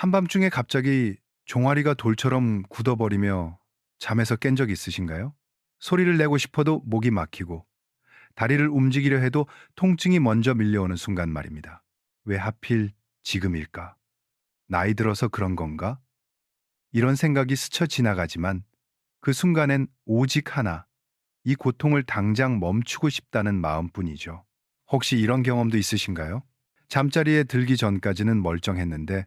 한밤중에 갑자기 종아리가 돌처럼 굳어버리며 잠에서 깬 적 있으신가요? 소리를 내고 싶어도 목이 막히고 다리를 움직이려 해도 통증이 먼저 밀려오는 순간 말입니다. 왜 하필 지금일까? 나이 들어서 그런 건가? 이런 생각이 스쳐 지나가지만 그 순간엔 오직 하나, 이 고통을 당장 멈추고 싶다는 마음뿐이죠. 혹시 이런 경험도 있으신가요? 잠자리에 들기 전까지는 멀쩡했는데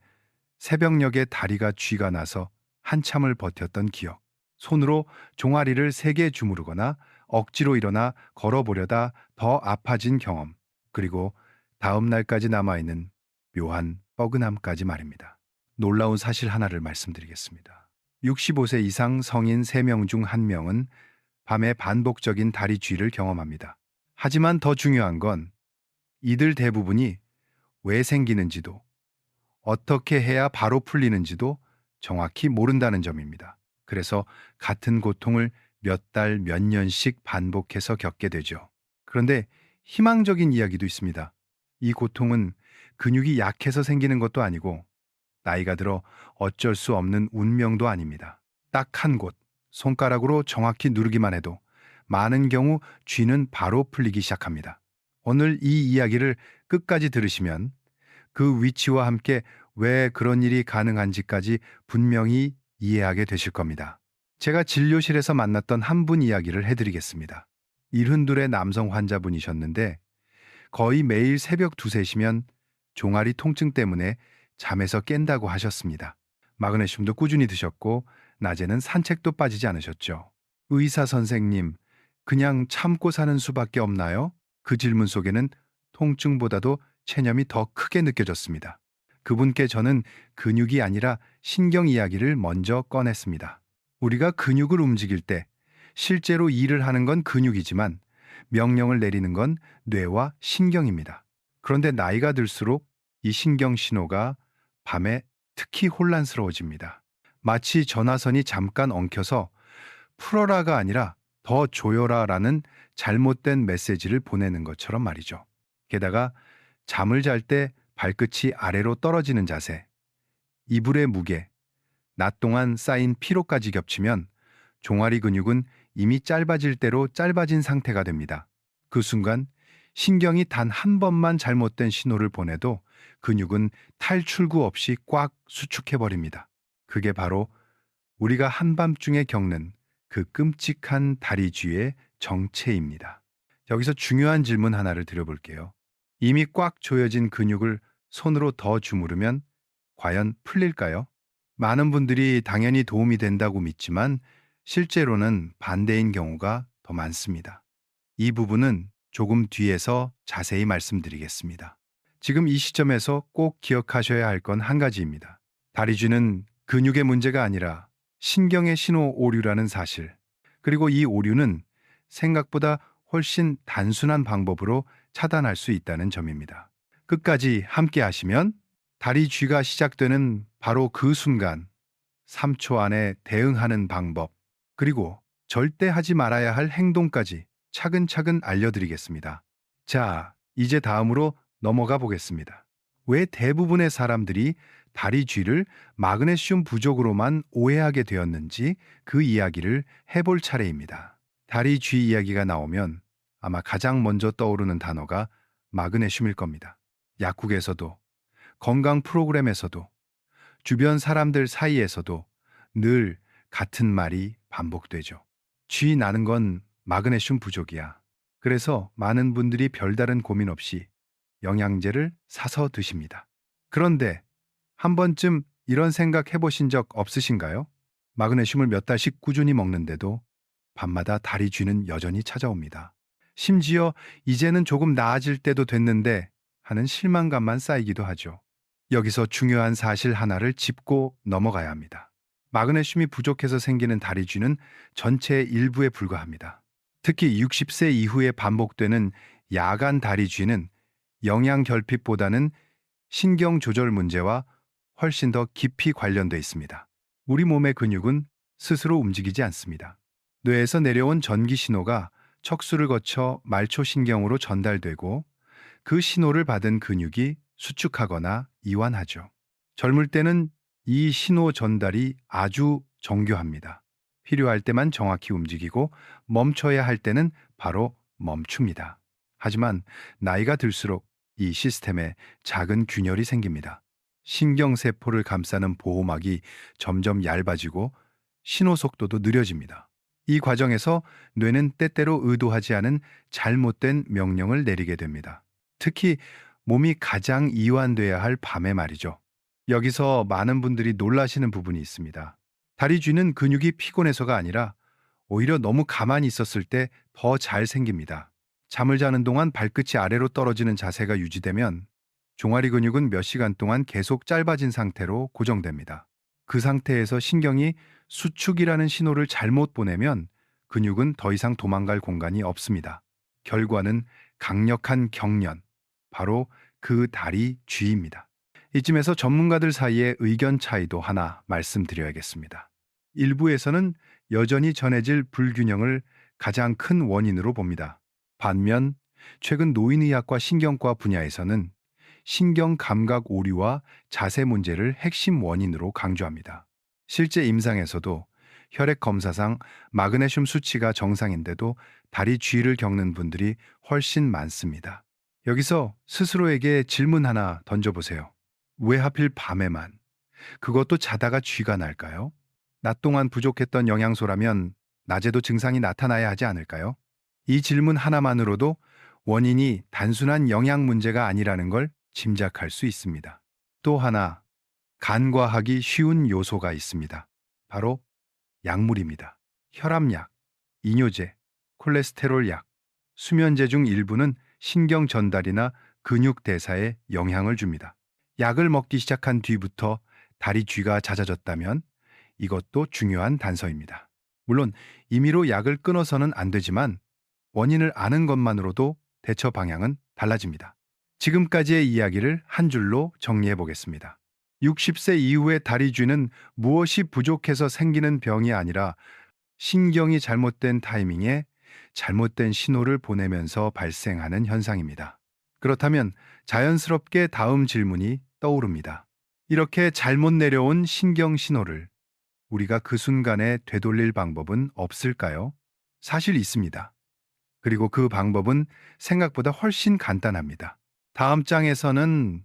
새벽녘에 다리가 쥐가 나서 한참을 버텼던 기억. 손으로 종아리를 세게 주무르거나 억지로 일어나 걸어보려다 더 아파진 경험. 그리고 다음 날까지 남아있는 묘한 뻐근함까지 말입니다. 놀라운 사실 하나를 말씀드리겠습니다. 65세 이상 성인 3명 중 1명은 밤에 반복적인 다리 쥐를 경험합니다. 하지만 더 중요한 건 이들 대부분이 왜 생기는지도 어떻게 해야 바로 풀리는지도 정확히 모른다는 점입니다. 그래서 같은 고통을 몇 달, 몇 년씩 반복해서 겪게 되죠. 그런데 희망적인 이야기도 있습니다. 이 고통은 근육이 약해서 생기는 것도 아니고 나이가 들어 어쩔 수 없는 운명도 아닙니다. 딱 한 곳, 손가락으로 정확히 누르기만 해도 많은 경우 쥐는 바로 풀리기 시작합니다. 오늘 이 이야기를 끝까지 들으시면 그 위치와 함께 왜 그런 일이 가능한지까지 분명히 이해하게 되실 겁니다. 제가 진료실에서 만났던 한 분 이야기를 해드리겠습니다. 일흔둘의 남성 환자분이셨는데 거의 매일 새벽 2, 3시면 종아리 통증 때문에 잠에서 깬다고 하셨습니다. 마그네슘도 꾸준히 드셨고 낮에는 산책도 빠지지 않으셨죠. 의사 선생님, 그냥 참고 사는 수밖에 없나요? 그 질문 속에는 통증보다도 체념이 더 크게 느껴졌습니다. 그분께 저는 근육이 아니라 신경 이야기를 먼저 꺼냈습니다. 우리가 근육을 움직일 때 실제로 일을 하는 건 근육이지만 명령을 내리는 건 뇌와 신경입니다. 그런데 나이가 들수록 이 신경 신호가 밤에 특히 혼란스러워집니다. 마치 전화선이 잠깐 엉켜서 풀어라가 아니라 더 조여라라는 잘못된 메시지를 보내는 것처럼 말이죠. 게다가 잠을 잘 때 발끝이 아래로 떨어지는 자세, 이불의 무게, 낮 동안 쌓인 피로까지 겹치면 종아리 근육은 이미 짧아질 대로 짧아진 상태가 됩니다. 그 순간 신경이 단 한 번만 잘못된 신호를 보내도 근육은 탈출구 없이 꽉 수축해버립니다. 그게 바로 우리가 한밤중에 겪는 그 끔찍한 다리 쥐의 정체입니다. 여기서 중요한 질문 하나를 드려볼게요. 이미 꽉 조여진 근육을 손으로 더 주무르면 과연 풀릴까요? 많은 분들이 당연히 도움이 된다고 믿지만 실제로는 반대인 경우가 더 많습니다. 이 부분은 조금 뒤에서 자세히 말씀드리겠습니다. 지금 이 시점에서 꼭 기억하셔야 할 건 한 가지입니다. 다리쥐는 근육의 문제가 아니라 신경의 신호 오류라는 사실. 그리고 이 오류는 생각보다 훨씬 단순한 방법으로 차단할 수 있다는 점입니다. 끝까지 함께 하시면 다리 쥐가 시작되는 바로 그 순간 3초 안에 대응하는 방법, 그리고 절대 하지 말아야 할 행동까지 차근차근 알려드리겠습니다. 자, 이제 다음으로 넘어가 보겠습니다. 왜 대부분의 사람들이 다리 쥐를 마그네슘 부족으로만 오해하게 되었는지 그 이야기를 해볼 차례입니다. 다리 쥐 이야기가 나오면 아마 가장 먼저 떠오르는 단어가 마그네슘일 겁니다. 약국에서도, 건강 프로그램에서도, 주변 사람들 사이에서도 늘 같은 말이 반복되죠. 쥐 나는 건 마그네슘 부족이야. 그래서 많은 분들이 별다른 고민 없이 영양제를 사서 드십니다. 그런데 한 번쯤 이런 생각 해보신 적 없으신가요? 마그네슘을 몇 달씩 꾸준히 먹는데도 밤마다 다리 쥐는 여전히 찾아옵니다. 심지어 이제는 조금 나아질 때도 됐는데 하는 실망감만 쌓이기도 하죠. 여기서 중요한 사실 하나를 짚고 넘어가야 합니다. 마그네슘이 부족해서 생기는 다리 쥐는 전체의 일부에 불과합니다. 특히 60세 이후에 반복되는 야간 다리 쥐는 영양 결핍보다는 신경 조절 문제와 훨씬 더 깊이 관련돼 있습니다. 우리 몸의 근육은 스스로 움직이지 않습니다. 뇌에서 내려온 전기 신호가 척수를 거쳐 말초신경으로 전달되고 그 신호를 받은 근육이 수축하거나 이완하죠. 젊을 때는 이 신호 전달이 아주 정교합니다. 필요할 때만 정확히 움직이고 멈춰야 할 때는 바로 멈춥니다. 하지만 나이가 들수록 이 시스템에 작은 균열이 생깁니다. 신경세포를 감싸는 보호막이 점점 얇아지고 신호 속도도 느려집니다. 이 과정에서 뇌는 때때로 의도하지 않은 잘못된 명령을 내리게 됩니다. 특히 몸이 가장 이완돼야 할 밤에 말이죠. 여기서 많은 분들이 놀라시는 부분이 있습니다. 다리 쥐는 근육이 피곤해서가 아니라 오히려 너무 가만히 있었을 때 더 잘 생깁니다. 잠을 자는 동안 발끝이 아래로 떨어지는 자세가 유지되면 종아리 근육은 몇 시간 동안 계속 짧아진 상태로 고정됩니다. 그 상태에서 신경이 수축이라는 신호를 잘못 보내면 근육은 더 이상 도망갈 공간이 없습니다. 결과는 강력한 경련, 바로 그 다리 쥐입니다. 이쯤에서 전문가들 사이의 의견 차이도 하나 말씀드려야겠습니다. 일부에서는 여전히 전해질 불균형을 가장 큰 원인으로 봅니다. 반면 최근 노인의학과 신경과 분야에서는 신경 감각 오류와 자세 문제를 핵심 원인으로 강조합니다. 실제 임상에서도 혈액 검사상 마그네슘 수치가 정상인데도 다리 쥐를 겪는 분들이 훨씬 많습니다. 여기서 스스로에게 질문 하나 던져보세요. 왜 하필 밤에만? 그것도 자다가 쥐가 날까요? 낮 동안 부족했던 영양소라면 낮에도 증상이 나타나야 하지 않을까요? 이 질문 하나만으로도 원인이 단순한 영양 문제가 아니라는 걸 짐작할 수 있습니다. 또 하나, 간과하기 쉬운 요소가 있습니다. 바로 약물입니다. 혈압약, 이뇨제, 콜레스테롤 약, 수면제 중 일부는 신경 전달이나 근육 대사에 영향을 줍니다. 약을 먹기 시작한 뒤부터 다리 쥐가 잦아졌다면 이것도 중요한 단서입니다. 물론 임의로 약을 끊어서는 안 되지만 원인을 아는 것만으로도 대처 방향은 달라집니다. 지금까지의 이야기를 한 줄로 정리해 보겠습니다. 60세 이후의 다리 쥐는 무엇이 부족해서 생기는 병이 아니라 신경이 잘못된 타이밍에 잘못된 신호를 보내면서 발생하는 현상입니다. 그렇다면 자연스럽게 다음 질문이 떠오릅니다. 이렇게 잘못 내려온 신경 신호를 우리가 그 순간에 되돌릴 방법은 없을까요? 사실 있습니다. 그리고 그 방법은 생각보다 훨씬 간단합니다. 다음 장에서는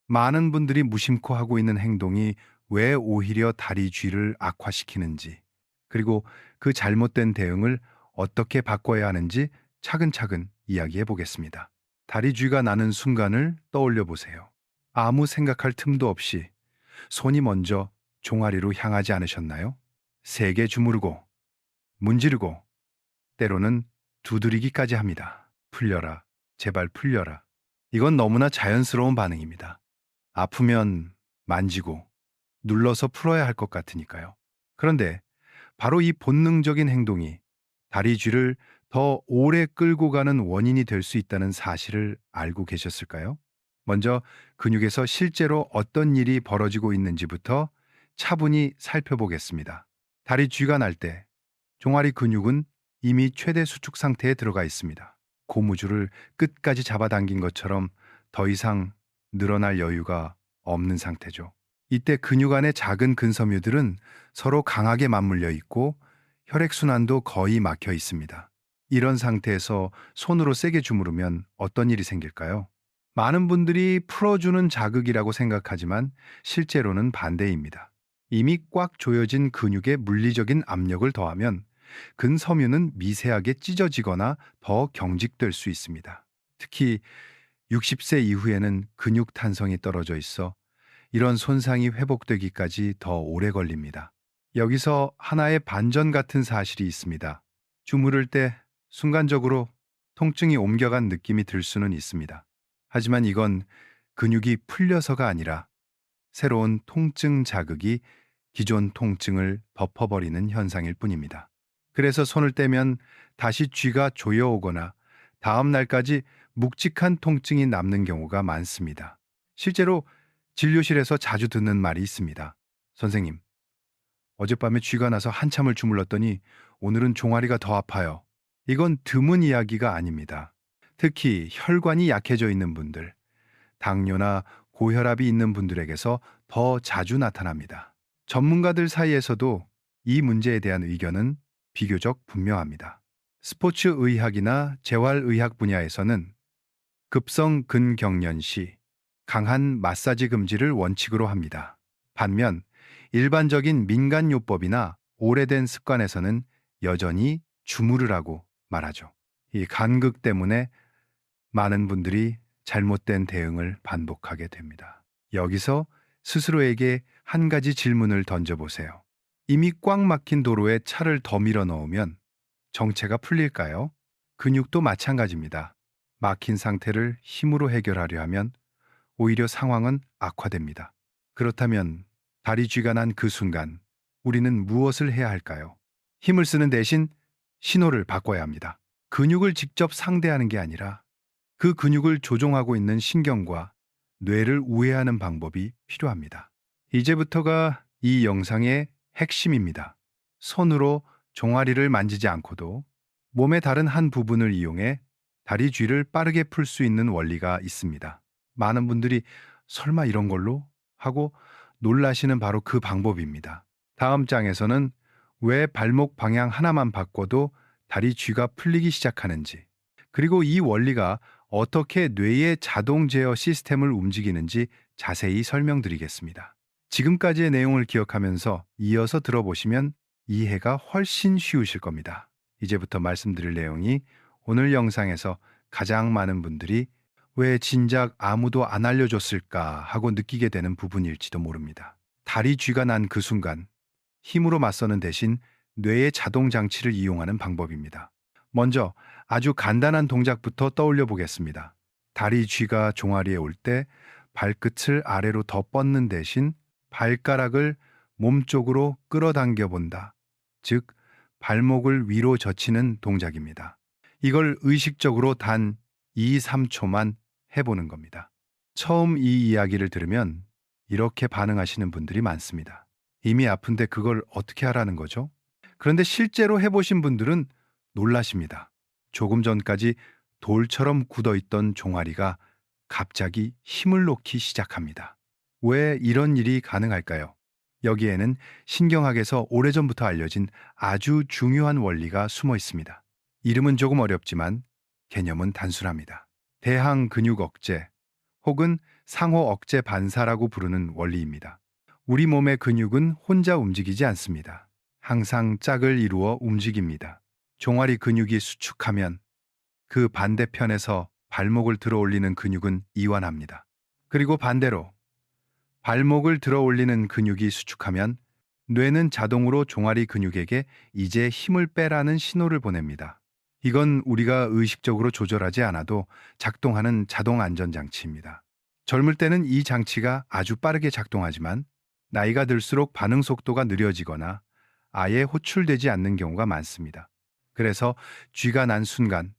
많은 분들이 무심코 하고 있는 행동이 왜 오히려 다리 쥐를 악화시키는지, 그리고 그 잘못된 대응을 어떻게 바꿔야 하는지 차근차근 이야기해 보겠습니다. 다리 쥐가 나는 순간을 떠올려 보세요. 아무 생각할 틈도 없이 손이 먼저 종아리로 향하지 않으셨나요? 세게 주무르고, 문지르고, 때로는 두드리기까지 합니다. 풀려라, 제발 풀려라. 이건 너무나 자연스러운 반응입니다. 아프면 만지고 눌러서 풀어야 할 것 같으니까요. 그런데 바로 이 본능적인 행동이 다리 쥐를 더 오래 끌고 가는 원인이 될 수 있다는 사실을 알고 계셨을까요? 먼저 근육에서 실제로 어떤 일이 벌어지고 있는지부터 차분히 살펴보겠습니다. 다리 쥐가 날 때 종아리 근육은 이미 최대 수축 상태에 들어가 있습니다. 고무줄을 끝까지 잡아당긴 것처럼 더 이상 늘어날 여유가 없는 상태죠. 이때 근육 안의 작은 근섬유들은 서로 강하게 맞물려 있고 혈액순환도 거의 막혀 있습니다. 이런 상태에서 손으로 세게 주무르면 어떤 일이 생길까요? 많은 분들이 풀어주는 자극이라고 생각하지만 실제로는 반대입니다. 이미 꽉 조여진 근육에 물리적인 압력을 더하면 근섬유는 미세하게 찢어지거나 더 경직될 수 있습니다. 특히 60세 이후에는 근육 탄성이 떨어져 있어 이런 손상이 회복되기까지 더 오래 걸립니다. 여기서 하나의 반전 같은 사실이 있습니다. 주무를 때 순간적으로 통증이 옮겨간 느낌이 들 수는 있습니다. 하지만 이건 근육이 풀려서가 아니라 새로운 통증 자극이 기존 통증을 덮어버리는 현상일 뿐입니다. 그래서 손을 떼면 다시 쥐가 조여오거나 다음 날까지 묵직한 통증이 남는 경우가 많습니다. 실제로 진료실에서 자주 듣는 말이 있습니다. 선생님, 어젯밤에 쥐가 나서 한참을 주물렀더니 오늘은 종아리가 더 아파요. 이건 드문 이야기가 아닙니다. 특히 혈관이 약해져 있는 분들, 당뇨나 고혈압이 있는 분들에게서 더 자주 나타납니다. 전문가들 사이에서도 이 문제에 대한 의견은 비교적 분명합니다. 스포츠 의학이나 재활의학 분야에서는 급성 근경련 시 강한 마사지 금지를 원칙으로 합니다. 반면 일반적인 민간요법이나 오래된 습관에서는 여전히 주무르라고 말하죠. 이 간극 때문에 많은 분들이 잘못된 대응을 반복하게 됩니다. 여기서 스스로에게 한 가지 질문을 던져보세요. 이미 꽉 막힌 도로에 차를 더 밀어 넣으면 정체가 풀릴까요? 근육도 마찬가지입니다. 막힌 상태를 힘으로 해결하려 하면 오히려 상황은 악화됩니다. 그렇다면 다리 쥐가 난 그 순간 우리는 무엇을 해야 할까요? 힘을 쓰는 대신 신호를 바꿔야 합니다. 근육을 직접 상대하는 게 아니라 그 근육을 조종하고 있는 신경과 뇌를 우회하는 방법이 필요합니다. 이제부터가 이 영상의 핵심입니다. 손으로 종아리를 만지지 않고도 몸의 다른 한 부분을 이용해 다리 쥐를 빠르게 풀 수 있는 원리가 있습니다. 많은 분들이 설마 이런 걸로? 하고 놀라시는 바로 그 방법입니다. 다음 장에서는 왜 발목 방향 하나만 바꿔도 다리 쥐가 풀리기 시작하는지, 그리고 이 원리가 어떻게 뇌의 자동 제어 시스템을 움직이는지 자세히 설명드리겠습니다. 지금까지의 내용을 기억하면서 이어서 들어보시면 이해가 훨씬 쉬우실 겁니다. 이제부터 말씀드릴 내용이 오늘 영상에서 가장 많은 분들이 왜 진작 아무도 안 알려줬을까 하고 느끼게 되는 부분일지도 모릅니다. 다리 쥐가 난 그 순간 힘으로 맞서는 대신 뇌의 자동 장치를 이용하는 방법입니다. 먼저 아주 간단한 동작부터 떠올려 보겠습니다. 다리 쥐가 종아리에 올 때 발끝을 아래로 더 뻗는 대신 발가락을 몸쪽으로 끌어당겨 본다. 즉, 발목을 위로 젖히는 동작입니다. 이걸 의식적으로 단 2, 3초만 해보는 겁니다. 처음 이 이야기를 들으면 이렇게 반응하시는 분들이 많습니다. 이미 아픈데 그걸 어떻게 하라는 거죠? 그런데 실제로 해보신 분들은 놀라십니다. 조금 전까지 돌처럼 굳어있던 종아리가 갑자기 힘을 놓기 시작합니다. 왜 이런 일이 가능할까요? 여기에는 신경학에서 오래전부터 알려진 아주 중요한 원리가 숨어 있습니다. 이름은 조금 어렵지만 개념은 단순합니다. 대항 근육 억제 혹은 상호 억제 반사라고 부르는 원리입니다. 우리 몸의 근육은 혼자 움직이지 않습니다. 항상 짝을 이루어 움직입니다. 종아리 근육이 수축하면 그 반대편에서 발목을 들어 올리는 근육은 이완합니다. 그리고 반대로 발목을 들어 올리는 근육이 수축하면 뇌는 자동으로 종아리 근육에게 이제 힘을 빼라는 신호를 보냅니다. 이건 우리가 의식적으로 조절하지 않아도 작동하는 자동 안전장치입니다. 젊을 때는 이 장치가 아주 빠르게 작동하지만 나이가 들수록 반응 속도가 느려지거나 아예 호출되지 않는 경우가 많습니다. 그래서 쥐가 난 순간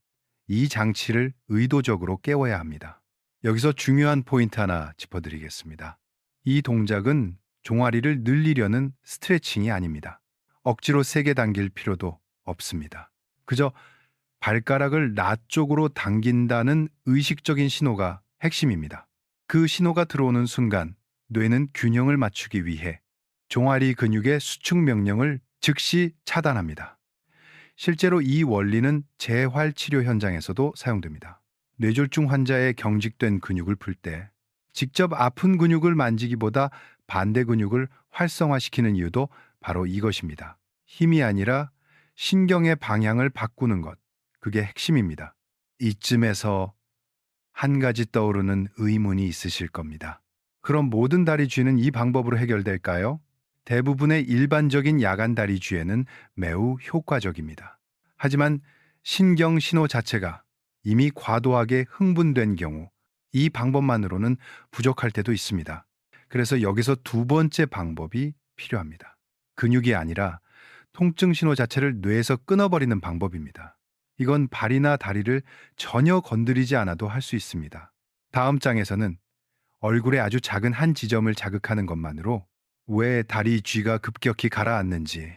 이 장치를 의도적으로 깨워야 합니다. 여기서 중요한 포인트 하나 짚어드리겠습니다. 이 동작은 종아리를 늘리려는 스트레칭이 아닙니다. 억지로 세게 당길 필요도 없습니다. 그저 발가락을 나 쪽으로 당긴다는 의식적인 신호가 핵심입니다. 그 신호가 들어오는 순간 뇌는 균형을 맞추기 위해 종아리 근육의 수축 명령을 즉시 차단합니다. 실제로 이 원리는 재활 치료 현장에서도 사용됩니다. 뇌졸중 환자의 경직된 근육을 풀 때 직접 아픈 근육을 만지기보다 반대 근육을 활성화시키는 이유도 바로 이것입니다. 힘이 아니라 신경의 방향을 바꾸는 것. 그게 핵심입니다. 이쯤에서 한 가지 떠오르는 의문이 있으실 겁니다. 그럼 모든 다리 쥐는 이 방법으로 해결될까요? 대부분의 일반적인 야간 다리 쥐에는 매우 효과적입니다. 하지만 신경 신호 자체가 이미 과도하게 흥분된 경우 이 방법만으로는 부족할 때도 있습니다. 그래서 여기서 두 번째 방법이 필요합니다. 근육이 아니라 통증 신호 자체를 뇌에서 끊어버리는 방법입니다. 이건 발이나 다리를 전혀 건드리지 않아도 할 수 있습니다. 다음 장에서는 얼굴에 아주 작은 한 지점을 자극하는 것만으로 왜 다리 쥐가 급격히 가라앉는지,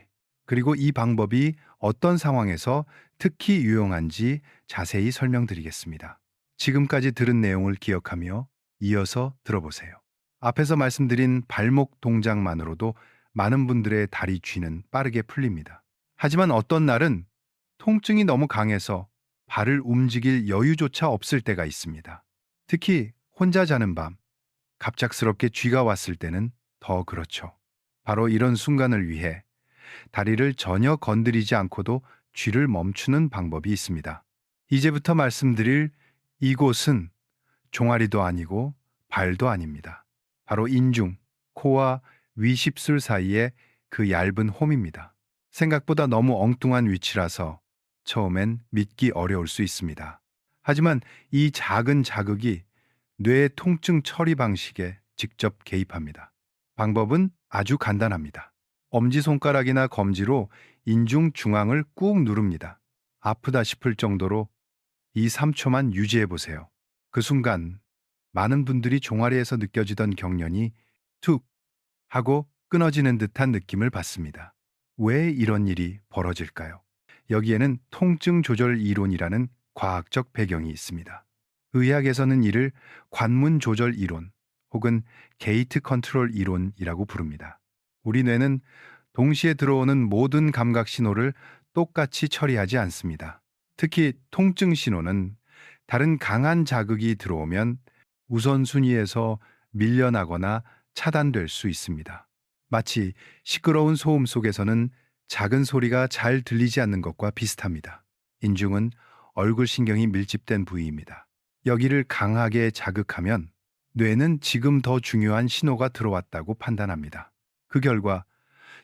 그리고 이 방법이 어떤 상황에서 특히 유용한지 자세히 설명드리겠습니다. 지금까지 들은 내용을 기억하며 이어서 들어보세요. 앞에서 말씀드린 발목 동작만으로도 많은 분들의 다리 쥐는 빠르게 풀립니다. 하지만 어떤 날은 통증이 너무 강해서 발을 움직일 여유조차 없을 때가 있습니다. 특히 혼자 자는 밤, 갑작스럽게 쥐가 왔을 때는 더 그렇죠. 바로 이런 순간을 위해 다리를 전혀 건드리지 않고도 쥐를 멈추는 방법이 있습니다. 이제부터 말씀드릴 이곳은 종아리도 아니고 발도 아닙니다. 바로 인중, 코와 위십술 사이의 그 얇은 홈입니다. 생각보다 너무 엉뚱한 위치라서 처음엔 믿기 어려울 수 있습니다. 하지만 이 작은 자극이 뇌의 통증 처리 방식에 직접 개입합니다. 방법은 아주 간단합니다. 엄지손가락이나 검지로 인중 중앙을 꾹 누릅니다. 아프다 싶을 정도로 2, 3초만 유지해 보세요. 그 순간 많은 분들이 종아리에서 느껴지던 경련이 툭 하고 끊어지는 듯한 느낌을 받습니다. 왜 이런 일이 벌어질까요? 여기에는 통증 조절 이론이라는 과학적 배경이 있습니다. 의학에서는 이를 관문 조절 이론 혹은 게이트 컨트롤 이론이라고 부릅니다. 우리 뇌는 동시에 들어오는 모든 감각 신호를 똑같이 처리하지 않습니다. 특히 통증 신호는 다른 강한 자극이 들어오면 우선순위에서 밀려나거나 차단될 수 있습니다. 마치 시끄러운 소음 속에서는 작은 소리가 잘 들리지 않는 것과 비슷합니다. 인중은 얼굴 신경이 밀집된 부위입니다. 여기를 강하게 자극하면 뇌는 지금 더 중요한 신호가 들어왔다고 판단합니다. 그 결과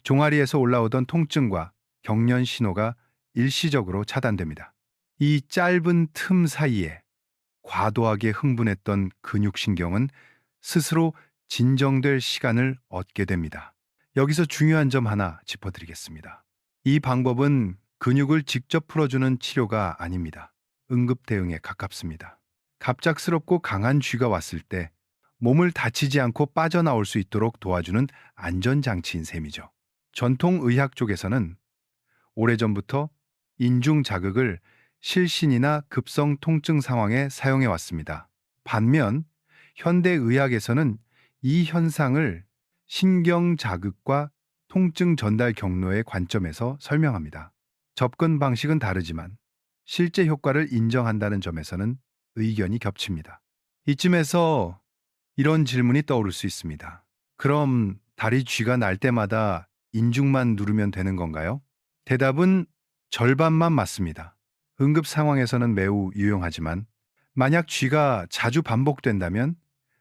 종아리에서 올라오던 통증과 경련 신호가 일시적으로 차단됩니다. 이 짧은 틈 사이에 과도하게 흥분했던 근육신경은 스스로 진정될 시간을 얻게 됩니다. 여기서 중요한 점 하나 짚어드리겠습니다. 이 방법은 근육을 직접 풀어주는 치료가 아닙니다. 응급 대응에 가깝습니다. 갑작스럽고 강한 쥐가 왔을 때 몸을 다치지 않고 빠져나올 수 있도록 도와주는 안전장치인 셈이죠. 전통 의학 쪽에서는 오래전부터 인중 자극을 실신이나 급성 통증 상황에 사용해 왔습니다. 반면 현대 의학에서는 이 현상을 신경 자극과 통증 전달 경로의 관점에서 설명합니다. 접근 방식은 다르지만 실제 효과를 인정한다는 점에서는 의견이 겹칩니다. 이쯤에서 이런 질문이 떠오를 수 있습니다. 그럼 다리 쥐가 날 때마다 인중만 누르면 되는 건가요? 대답은 절반만 맞습니다. 응급 상황에서는 매우 유용하지만 만약 쥐가 자주 반복된다면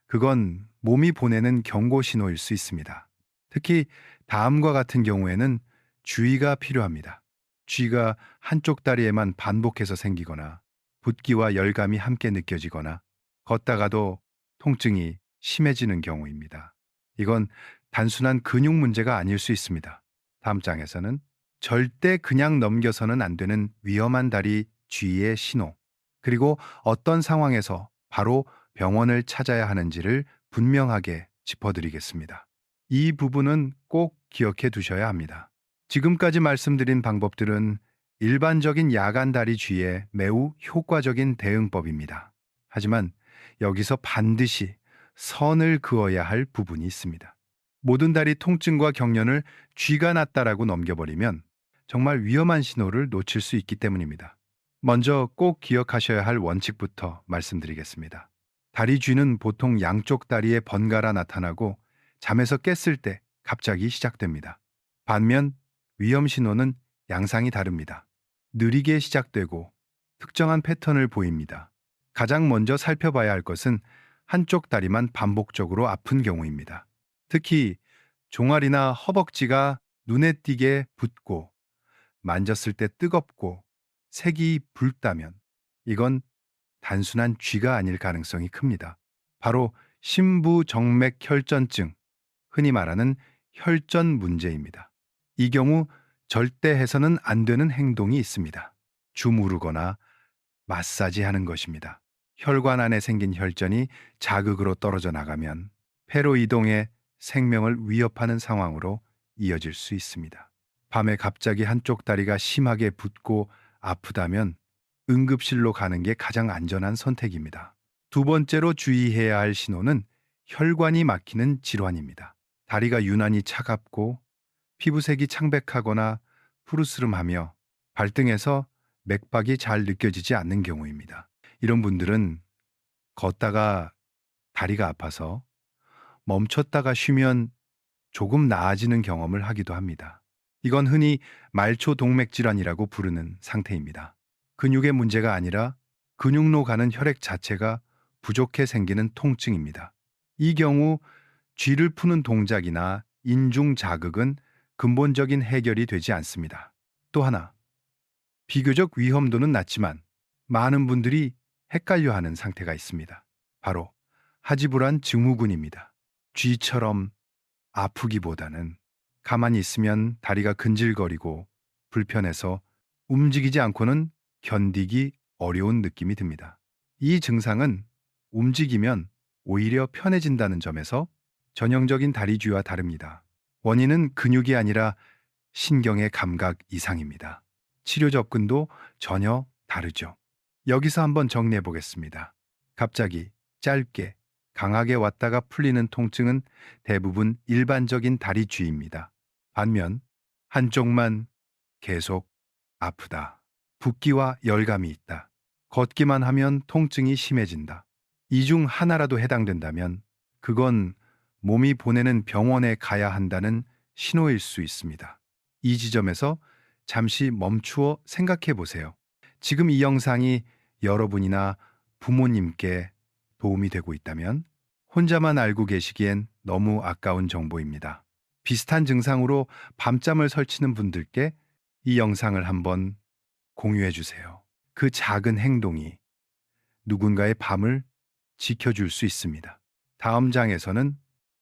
그건 몸이 보내는 경고 신호일 수 있습니다. 특히 다음과 같은 경우에는 주의가 필요합니다. 쥐가 한쪽 다리에만 반복해서 생기거나 붓기와 열감이 함께 느껴지거나 걷다가도 통증이 심해지는 경우입니다. 이건 단순한 근육 문제가 아닐 수 있습니다. 다음 장에서는 절대 그냥 넘겨서는 안 되는 위험한 다리 쥐의 신호, 그리고 어떤 상황에서 바로 병원을 찾아야 하는지를 분명하게 짚어드리겠습니다. 이 부분은 꼭 기억해 두셔야 합니다. 지금까지 말씀드린 방법들은 일반적인 야간 다리 쥐의 매우 효과적인 대응법입니다. 하지만 여기서 반드시 선을 그어야 할 부분이 있습니다. 모든 다리 통증과 경련을 쥐가 났다라고 넘겨버리면 정말 위험한 신호를 놓칠 수 있기 때문입니다. 먼저 꼭 기억하셔야 할 원칙부터 말씀드리겠습니다. 다리 쥐는 보통 양쪽 다리에 번갈아 나타나고 잠에서 깼을 때 갑자기 시작됩니다. 반면 위험 신호는 양상이 다릅니다. 느리게 시작되고 특정한 패턴을 보입니다. 가장 먼저 살펴봐야 할 것은 한쪽 다리만 반복적으로 아픈 경우입니다. 특히 종아리나 허벅지가 눈에 띄게 붓고 만졌을 때 뜨겁고 색이 붉다면 이건 단순한 쥐가 아닐 가능성이 큽니다. 바로 심부정맥혈전증, 흔히 말하는 혈전 문제입니다. 이 경우 절대 해서는 안 되는 행동이 있습니다. 주무르거나 마사지하는 것입니다. 혈관 안에 생긴 혈전이 자극으로 떨어져 나가면 폐로 이동해 생명을 위협하는 상황으로 이어질 수 있습니다. 밤에 갑자기 한쪽 다리가 심하게 붓고 아프다면 응급실로 가는 게 가장 안전한 선택입니다. 두 번째로 주의해야 할 신호는 혈관이 막히는 질환입니다. 다리가 유난히 차갑고 피부색이 창백하거나 푸르스름하며 발등에서 맥박이 잘 느껴지지 않는 경우입니다. 이런 분들은 걷다가 다리가 아파서 멈췄다가 쉬면 조금 나아지는 경험을 하기도 합니다. 이건 흔히 말초 동맥 질환이라고 부르는 상태입니다. 근육의 문제가 아니라 근육로 가는 혈액 자체가 부족해 생기는 통증입니다. 이 경우 쥐를 푸는 동작이나 인중 자극은 근본적인 해결이 되지 않습니다. 또 하나, 비교적 위험도는 낮지만 많은 분들이 헷갈려하는 상태가 있습니다. 바로 하지불안 증후군입니다. 쥐처럼 아프기보다는 가만히 있으면 다리가 근질거리고 불편해서 움직이지 않고는 견디기 어려운 느낌이 듭니다. 이 증상은 움직이면 오히려 편해진다는 점에서 전형적인 다리쥐와 다릅니다. 원인은 근육이 아니라 신경의 감각 이상입니다. 치료 접근도 전혀 다르죠. 여기서 한번 정리해 보겠습니다. 갑자기, 짧게, 강하게 왔다가 풀리는 통증은 대부분 일반적인 다리쥐입니다. 반면 한쪽만 계속 아프다, 붓기와 열감이 있다, 걷기만 하면 통증이 심해진다. 이 중 하나라도 해당된다면 그건 몸이 보내는 병원에 가야 한다는 신호일 수 있습니다. 이 지점에서 잠시 멈추어 생각해 보세요. 지금 이 영상이 여러분이나 부모님께 도움이 되고 있다면 혼자만 알고 계시기엔 너무 아까운 정보입니다. 비슷한 증상으로 밤잠을 설치는 분들께 이 영상을 한번 공유해 주세요. 그 작은 행동이 누군가의 밤을 지켜줄 수 있습니다. 다음 장에서는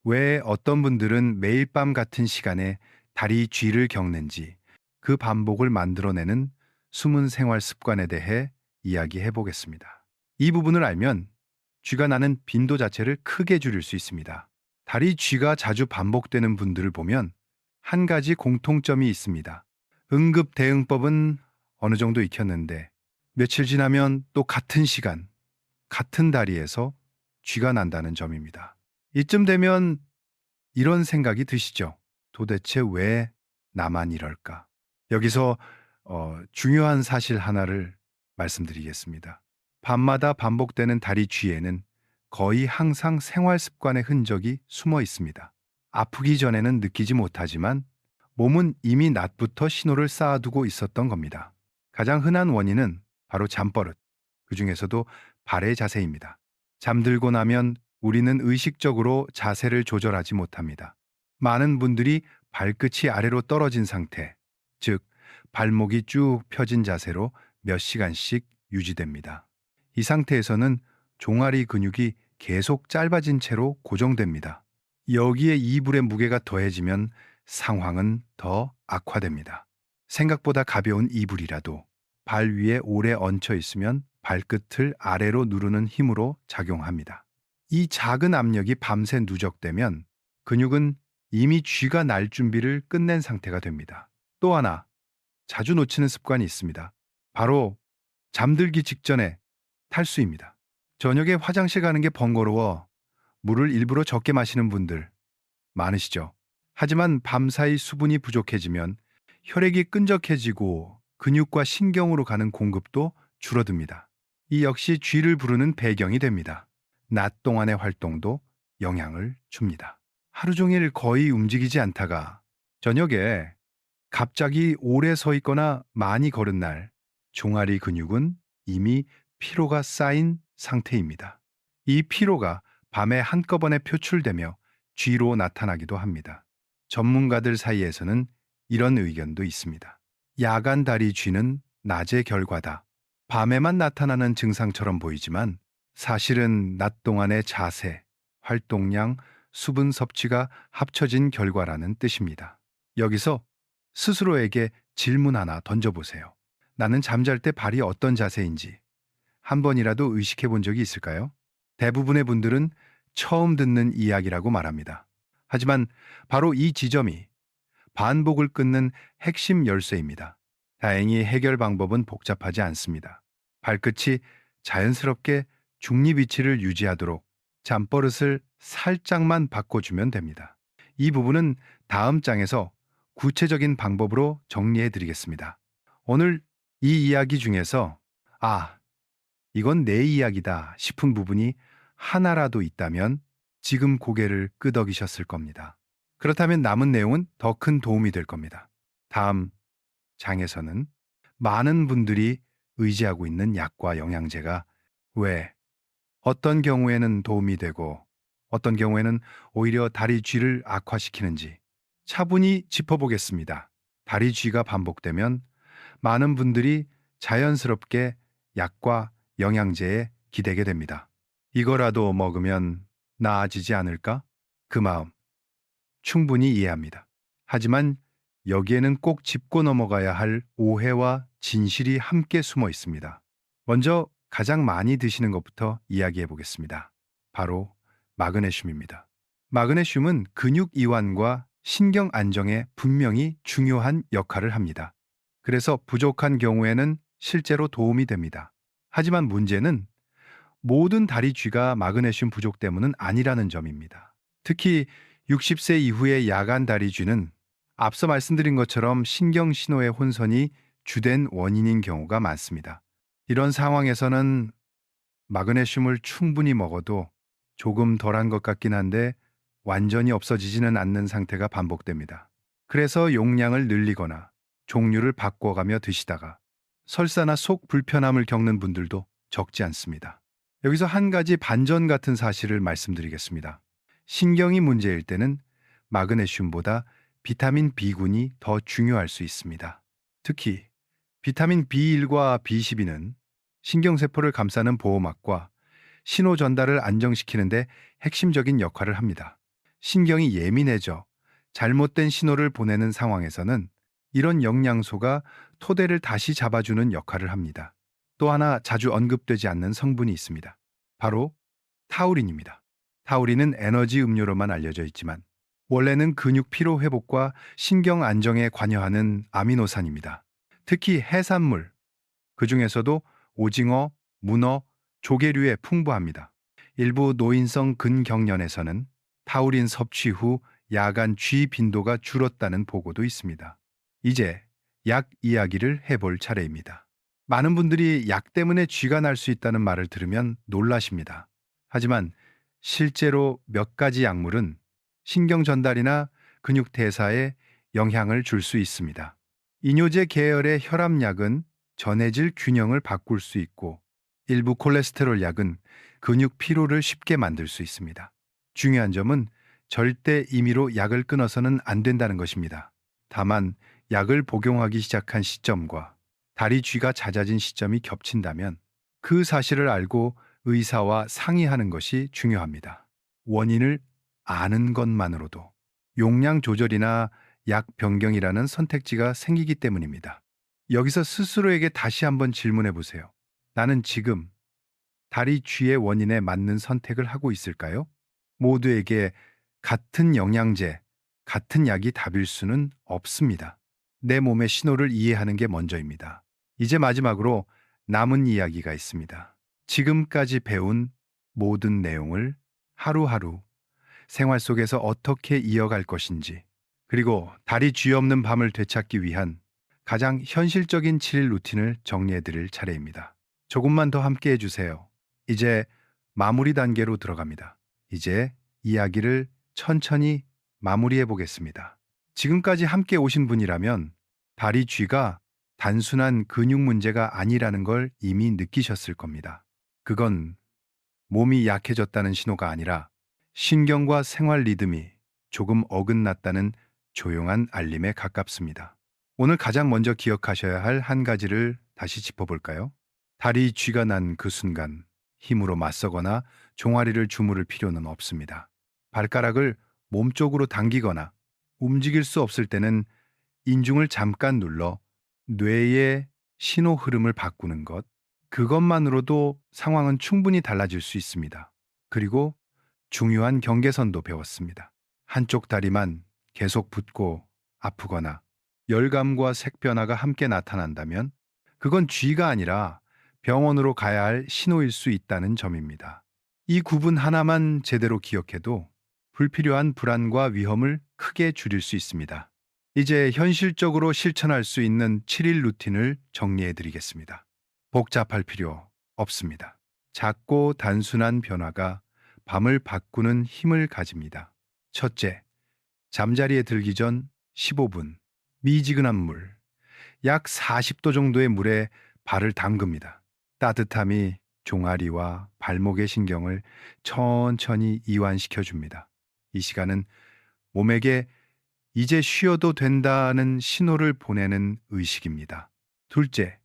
왜 어떤 분들은 매일 밤 같은 시간에 다리 쥐를 겪는지, 그 반복을 만들어내는 숨은 생활 습관에 대해 이야기해 보겠습니다. 이 부분을 알면 쥐가 나는 빈도 자체를 크게 줄일 수 있습니다. 다리 쥐가 자주 반복되는 분들을 보면 한 가지 공통점이 있습니다. 응급 대응법은 어느 정도 익혔는데 며칠 지나면 또 같은 시간, 같은 다리에서 쥐가 난다는 점입니다. 이쯤 되면 이런 생각이 드시죠? 도대체 왜 나만 이럴까? 여기서 중요한 사실 하나를 말씀드리겠습니다. 밤마다 반복되는 다리 쥐에는 거의 항상 생활 습관의 흔적이 숨어 있습니다. 아프기 전에는 느끼지 못하지만 몸은 이미 낮부터 신호를 쌓아두고 있었던 겁니다. 가장 흔한 원인은 바로 잠버릇, 그 중에서도 발의 자세입니다. 잠들고 나면 우리는 의식적으로 자세를 조절하지 못합니다. 많은 분들이 발끝이 아래로 떨어진 상태, 즉 발목이 쭉 펴진 자세로 몇 시간씩 유지됩니다. 이 상태에서는 종아리 근육이 계속 짧아진 채로 고정됩니다. 여기에 이불의 무게가 더해지면 상황은 더 악화됩니다. 생각보다 가벼운 이불이라도 발 위에 오래 얹혀 있으면 발끝을 아래로 누르는 힘으로 작용합니다. 이 작은 압력이 밤새 누적되면 근육은 이미 쥐가 날 준비를 끝낸 상태가 됩니다. 또 하나, 자주 놓치는 습관이 있습니다. 바로 잠들기 직전에 탈수입니다. 저녁에 화장실 가는 게 번거로워 물을 일부러 적게 마시는 분들 많으시죠? 하지만 밤사이 수분이 부족해지면 혈액이 끈적해지고 근육과 신경으로 가는 공급도 줄어듭니다. 이 역시 쥐를 부르는 배경이 됩니다. 낮 동안의 활동도 영향을 줍니다. 하루 종일 거의 움직이지 않다가 저녁에 갑자기 오래 서 있거나 많이 걸은 날, 종아리 근육은 이미 피로가 쌓인 상태입니다. 이 피로가 밤에 한꺼번에 표출되며 쥐로 나타나기도 합니다. 전문가들 사이에서는 이런 의견도 있습니다. 야간 다리 쥐는 낮의 결과다. 밤에만 나타나는 증상처럼 보이지만 사실은 낮 동안의 자세, 활동량, 수분 섭취가 합쳐진 결과라는 뜻입니다. 여기서 스스로에게 질문 하나 던져보세요. 나는 잠잘 때 발이 어떤 자세인지 한 번이라도 의식해 본 적이 있을까요? 대부분의 분들은 처음 듣는 이야기라고 말합니다. 하지만 바로 이 지점이 반복을 끊는 핵심 열쇠입니다. 다행히 해결 방법은 복잡하지 않습니다. 발끝이 자연스럽게 중립 위치를 유지하도록 잠버릇을 살짝만 바꿔주면 됩니다. 이 부분은 다음 장에서 구체적인 방법으로 정리해 드리겠습니다. 오늘 이 이야기 중에서 아, 이건 내 이야기다 싶은 부분이 하나라도 있다면 지금 고개를 끄덕이셨을 겁니다. 그렇다면 남은 내용은 더 큰 도움이 될 겁니다. 다음 장에서는 많은 분들이 의지하고 있는 약과 영양제가 왜 어떤 경우에는 도움이 되고 어떤 경우에는 오히려 다리 쥐를 악화시키는지 차분히 짚어보겠습니다. 다리 쥐가 반복되면 많은 분들이 자연스럽게 약과 영양제에 기대게 됩니다. 이거라도 먹으면 나아지지 않을까? 그 마음 충분히 이해합니다. 하지만 여기에는 꼭 짚고 넘어가야 할 오해와 진실이 함께 숨어 있습니다. 먼저 가장 많이 드시는 것부터 이야기해 보겠습니다. 바로 마그네슘입니다. 마그네슘은 근육 이완과 신경 안정에 분명히 중요한 역할을 합니다. 그래서 부족한 경우에는 실제로 도움이 됩니다. 하지만 문제는 모든 다리 쥐가 마그네슘 부족 때문은 아니라는 점입니다. 특히 60세 이후의 야간 다리 쥐는 앞서 말씀드린 것처럼 신경 신호의 혼선이 주된 원인인 경우가 많습니다. 이런 상황에서는 마그네슘을 충분히 먹어도 조금 덜한 것 같긴 한데 완전히 없어지지는 않는 상태가 반복됩니다. 그래서 용량을 늘리거나 종류를 바꿔가며 드시다가 설사나 속 불편함을 겪는 분들도 적지 않습니다. 여기서 한 가지 반전 같은 사실을 말씀드리겠습니다. 신경이 문제일 때는 마그네슘보다 비타민 B군이 더 중요할 수 있습니다. 특히 비타민 B1과 B12는 신경세포를 감싸는 보호막과 신호 전달을 안정시키는데 핵심적인 역할을 합니다. 신경이 예민해져 잘못된 신호를 보내는 상황에서는 이런 영양소가 토대를 다시 잡아주는 역할을 합니다. 또 하나 자주 언급되지 않는 성분이 있습니다. 바로 타우린입니다. 타우린은 에너지 음료로만 알려져 있지만 원래는 근육 피로 회복과 신경 안정에 관여하는 아미노산입니다. 특히 해산물, 그 중에서도 오징어, 문어, 조개류에 풍부합니다. 일부 노인성 근경련에서는 타우린 섭취 후 야간 쥐 빈도가 줄었다는 보고도 있습니다. 이제 약 이야기를 해볼 차례입니다. 많은 분들이 약 때문에 쥐가 날 수 있다는 말을 들으면 놀라십니다. 하지만 실제로 몇 가지 약물은 신경 전달이나 근육 대사에 영향을 줄 수 있습니다. 이뇨제 계열의 혈압약은 전해질 균형을 바꿀 수 있고 일부 콜레스테롤 약은 근육 피로를 쉽게 만들 수 있습니다. 중요한 점은 절대 임의로 약을 끊어서는 안 된다는 것입니다. 다만 약을 복용하기 시작한 시점과 다리 쥐가 잦아진 시점이 겹친다면 그 사실을 알고 의사와 상의하는 것이 중요합니다. 원인을 아는 것만으로도 용량 조절이나 약 변경이라는 선택지가 생기기 때문입니다. 여기서 스스로에게 다시 한번 질문해 보세요. 나는 지금 다리 쥐의 원인에 맞는 선택을 하고 있을까요? 모두에게 같은 영양제, 같은 약이 답일 수는 없습니다. 내 몸의 신호를 이해하는 게 먼저입니다. 이제 마지막으로 남은 이야기가 있습니다. 지금까지 배운 모든 내용을 하루하루 생활 속에서 어떻게 이어갈 것인지, 그리고 다리 쥐 없는 밤을 되찾기 위한 가장 현실적인 7일 루틴을 정리해 드릴 차례입니다. 조금만 더 함께 해주세요. 이제 마무리 단계로 들어갑니다. 이제 이야기를 천천히 마무리해 보겠습니다. 지금까지 함께 오신 분이라면 다리 쥐가 단순한 근육 문제가 아니라는 걸 이미 느끼셨을 겁니다. 그건 몸이 약해졌다는 신호가 아니라 신경과 생활 리듬이 조금 어긋났다는 조용한 알림에 가깝습니다. 오늘 가장 먼저 기억하셔야 할 한 가지를 다시 짚어볼까요? 다리 쥐가 난 그 순간 힘으로 맞서거나 종아리를 주무를 필요는 없습니다. 발가락을 몸쪽으로 당기거나 움직일 수 없을 때는 인중을 잠깐 눌러 뇌의 신호 흐름을 바꾸는 것, 그것만으로도 상황은 충분히 달라질 수 있습니다. 그리고 중요한 경계선도 배웠습니다. 한쪽 다리만 계속 붓고 아프거나 열감과 색변화가 함께 나타난다면 그건 쥐가 아니라 병원으로 가야 할 신호일 수 있다는 점입니다. 이 구분 하나만 제대로 기억해도 불필요한 불안과 위험을 크게 줄일 수 있습니다. 이제 현실적으로 실천할 수 있는 7일 루틴을 정리해 드리겠습니다. 복잡할 필요 없습니다. 작고 단순한 변화가 밤을 바꾸는 힘을 가집니다. 첫째, 잠자리에 들기 전 15분 미지근한 물, 약 40도 정도의 물에 발을 담급니다. 따뜻함이 종아리와 발목의 신경을 천천히 이완시켜 줍니다. 이 시간은 몸에게 이제 쉬어도 된다는 신호를 보내는 의식입니다. 둘째,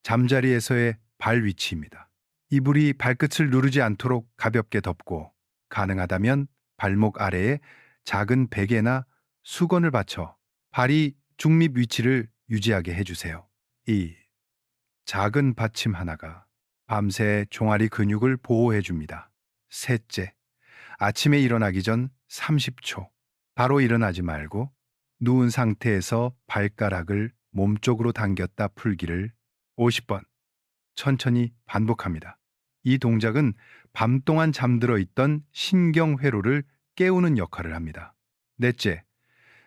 잠자리에서의 발 위치입니다. 이불이 발끝을 누르지 않도록 가볍게 덮고 가능하다면 발목 아래에 작은 베개나 수건을 받쳐 발이 중립 위치를 유지하게 해주세요. 이 작은 받침 하나가 밤새 종아리 근육을 보호해 줍니다. 셋째, 아침에 일어나기 전 30초. 바로 일어나지 말고 누운 상태에서 발가락을 몸쪽으로 당겼다 풀기를 50번 천천히 반복합니다. 이 동작은 밤 동안 잠들어 있던 신경회로를 깨우는 역할을 합니다. 넷째,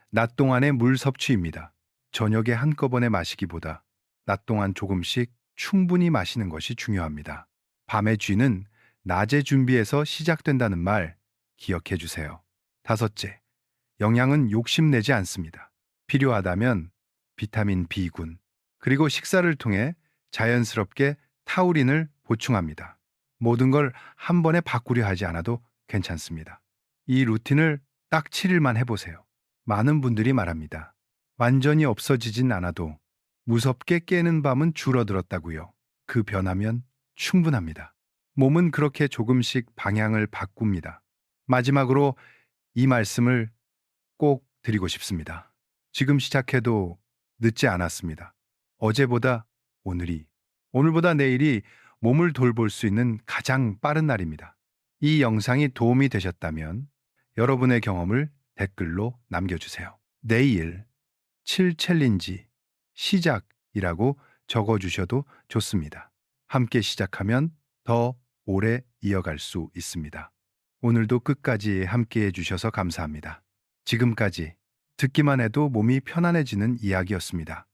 낮 동안의 물 섭취입니다. 저녁에 한꺼번에 마시기보다 낮 동안 조금씩 충분히 마시는 것이 중요합니다. 밤의 쥐는 낮에 준비해서 시작된다는 말 기억해 주세요. 다섯째, 영양은 욕심내지 않습니다. 필요하다면 비타민 B군, 그리고 식사를 통해 자연스럽게 타우린을 보충합니다. 모든 걸 한 번에 바꾸려 하지 않아도 괜찮습니다. 이 루틴을 딱 7일만 해보세요. 많은 분들이 말합니다. 완전히 없어지진 않아도 무섭게 깨는 밤은 줄어들었다고요. 그 변하면 충분합니다. 몸은 그렇게 조금씩 방향을 바꿉니다. 마지막으로 이 말씀을 꼭 드리고 싶습니다. 지금 시작해도 늦지 않았습니다. 어제보다 오늘이, 오늘보다 내일이 몸을 돌볼 수 있는 가장 빠른 날입니다. 이 영상이 도움이 되셨다면 여러분의 경험을 댓글로 남겨주세요. 내일 7 챌린지 시작이라고 적어주셔도 좋습니다. 함께 시작하면 더 오래 이어갈 수 있습니다. 오늘도 끝까지 함께 해주셔서 감사합니다. 지금까지 듣기만 해도 몸이 편안해지는 이야기였습니다.